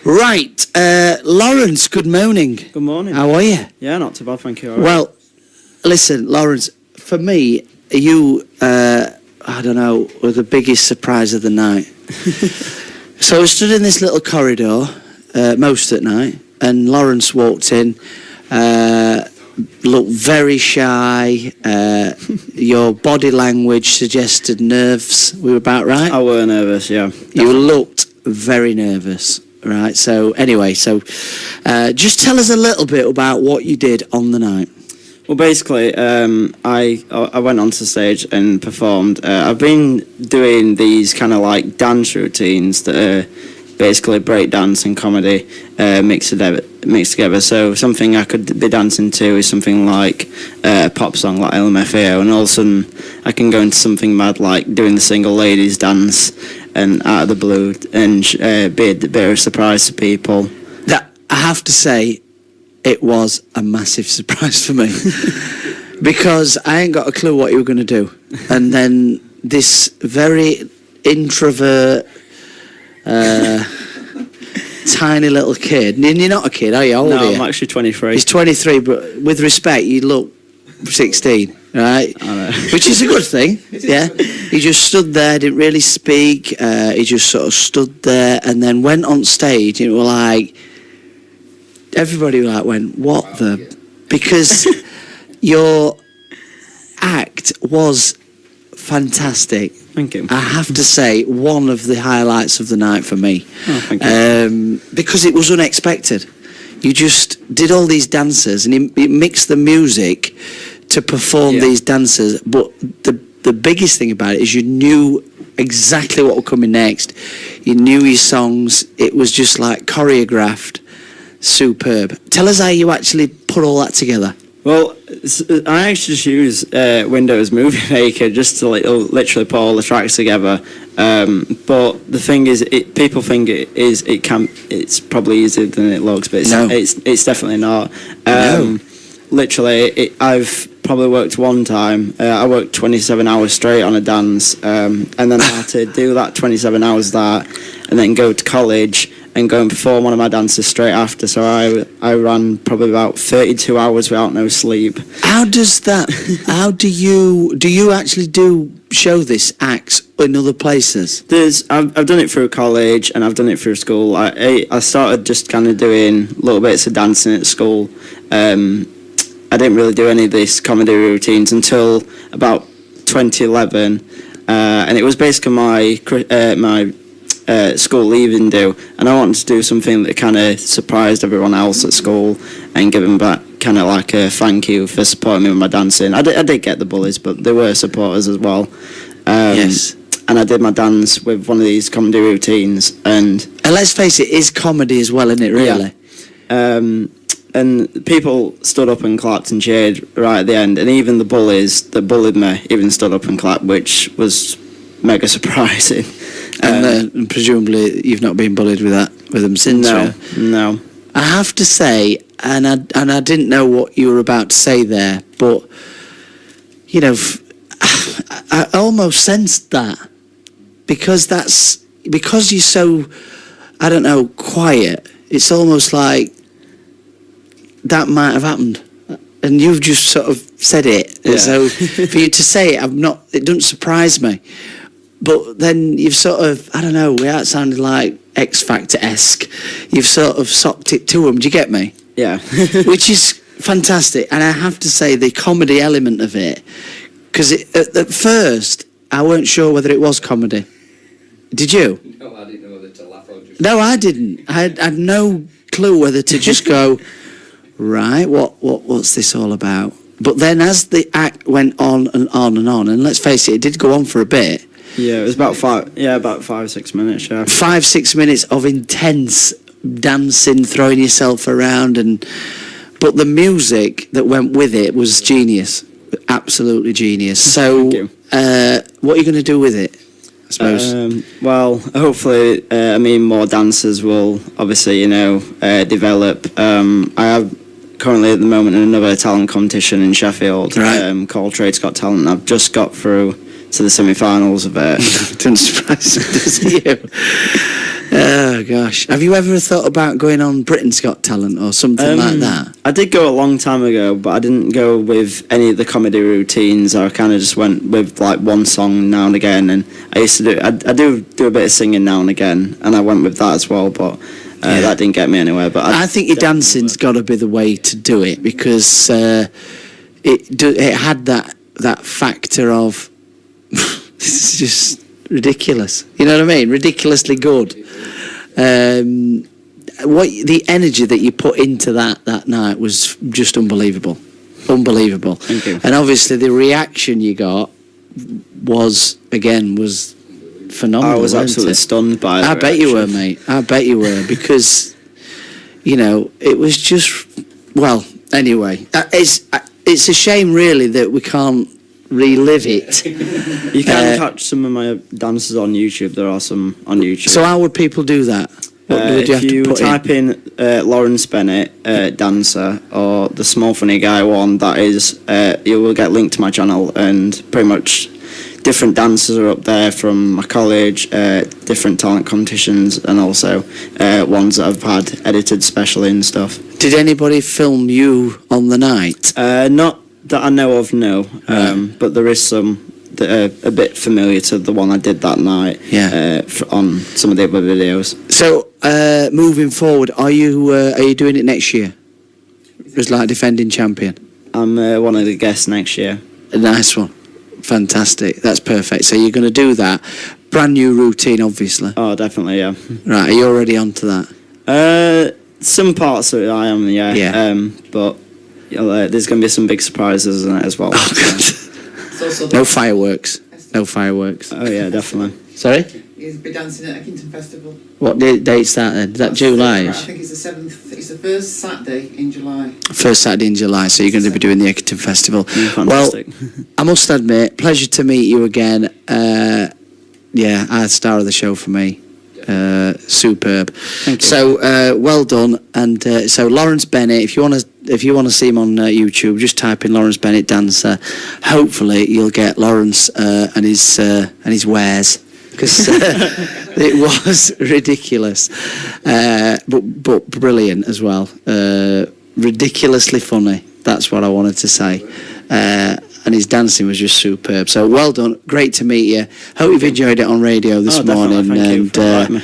Right, Lawrence, good morning. Good morning. How are you? Yeah, not too bad, thank you. All right. Well, listen, Lawrence, for me, you, I don't know, were the biggest surprise of the night. So I stood in this little corridor most at night, and Lawrence walked in, looked very shy. Your body language suggested nerves. We were about right? I were nervous, yeah. You looked very nervous, right? So anyway, just tell us a little bit about what you did on the night. Well, basically, I went onto stage and performed. I've been doing these kind of like dance routines that are basically break dance and comedy mixed together. So something I could be dancing to is something like a pop song like LMFAO, and all of a sudden I can go into something mad like doing the single ladies dance and out of the blue and be a bit of a surprise to people. That, I have to say, it was a massive surprise for me because I ain't got a clue what you were going to do. And then this very introvert, tiny little kid, and you're not a kid, are you? How old are you? I'm actually 23. He's 23, but with respect, you look 16, right? I know. Which is a good thing, yeah? He just stood there, didn't really speak, he just sort of stood there and then went on stage and it was like, everybody like went, what the... Because your act was fantastic. Thank you. I have to say, one of the highlights of the night for me. Oh, thank you. Because it was unexpected. You just did all these dances and it mixed the music to perform these dances. But the biggest thing about it is you knew exactly what was coming next. You knew your songs. It was just like choreographed. Superb. Tell us how you actually put all that together. Well, I actually just use Windows Movie Maker just to literally put all the tracks together. But the thing is, people think it's probably easier than it looks, but it's definitely not. Literally, I've probably worked one time. I worked 27 hours straight on a dance, and then I had to do that 27 hours and then go to college and go and perform one of my dances straight after. So I ran probably about 32 hours without no sleep. How does that, do you actually show this acts in other places? I've done it through college and I've done it through school. I started just kind of doing little bits of dancing at school. I didn't really do any of these comedy routines until about 2011. And it was basically my school leaving do, and I wanted to do something that kind of surprised everyone else at school and give them back kind of like a thank you for supporting me with my dancing. I did get the bullies, but there were supporters as well. Yes. And I did my dance with one of these comedy routines, and let's face it, is comedy as well, isn't it, really? Yeah. And people stood up and clapped and cheered right at the end, and even the bullies that bullied me even stood up and clapped, which was mega surprising. And presumably you've not been bullied with them since. No. I have to say, and I didn't know what you were about to say there, but you know, I almost sensed that because you're so, I don't know, quiet. It's almost like that might have happened, and you've just sort of said it. Yeah. So for you to say it, it doesn't surprise me. But then you've sort of, I don't know, without sounding like X Factor-esque, you've sort of socked it to them. Do you get me? Yeah. Which is fantastic. And I have to say, the comedy element of it, because at first, I weren't sure whether it was comedy. Did you? No, I didn't know whether to laugh or just... No, I didn't. I had no clue whether to just go, right, what's this all about? But then as the act went on and on and on, and let's face it did go on for a bit. Yeah, it was about 5-6 minutes, yeah. 5-6 minutes of intense dancing, throwing yourself around, but the music that went with it was genius, absolutely genius. So, Thank you. What are you going to do with it, I suppose? Well, hopefully, more dancers will obviously, develop. I have currently at the moment another talent competition in Sheffield, right. Called Trade's Got Talent. I've just got through to the semi-finals of it. Doesn't surprise me, does it? Oh gosh, have you ever thought about going on Britain's Got Talent or something like that? I did go a long time ago, but I didn't go with any of the comedy routines. I kind of just went with like one song now and again, and I used to I do a bit of singing now and again, and I went with that as well, but that didn't get me anywhere. But I think your dancing's got to be the way to do it, because it had that factor of this is just ridiculous. You know what I mean? Ridiculously good. The energy that you put into that night was just unbelievable. Thank you. And obviously the reaction you got was phenomenal. I was absolutely stunned by it. I bet you were, mate. I bet you were, because it was just, well, anyway, it's a shame really that we can't relive it. You can catch some of my dances on YouTube. There are some on YouTube. So how would people do that? What would you have if you to put type in Lawrence Bennett dancer, or the Small Funny Guy one, that is, you will get linked to my channel, and pretty much different dancers are up there from my college, different talent competitions, and also ones that I've had edited specially and stuff. Did anybody film you on the night? Not that I know of, no. But there is some that are a bit familiar to the one I did that night. Yeah. On some of the other videos. So moving forward, are you doing it next year? As like defending champion. I'm one of the guests next year. A nice one. Fantastic. That's perfect. So you're going to do that. Brand new routine, obviously. Oh, definitely, yeah. Right, are you already onto that? Some parts of it I am, yeah. Yeah. But there's going to be some big surprises in it as well. Oh, God. No fireworks. No fireworks. Oh, yeah, definitely. Sorry? He'll be dancing at Eckington Festival. What date's that then? Is that July? I think it's the 7th. It's the first Saturday in July. First Saturday in July, so you're going to be doing the Eckington Festival. Fantastic. Well, I must admit, pleasure to meet you again. Star of the show for me. Superb. Thank you. So well done. And so Lawrence Bennett, if you want to see him on YouTube, just type in Lawrence Bennett dancer. Hopefully you'll get Lawrence and his wares, because it was ridiculous, but brilliant as well. Ridiculously funny. That's what I wanted to say. And his dancing was just superb. So well done. Great to meet you. Hope you've enjoyed it on radio this morning. Thank you for inviting me.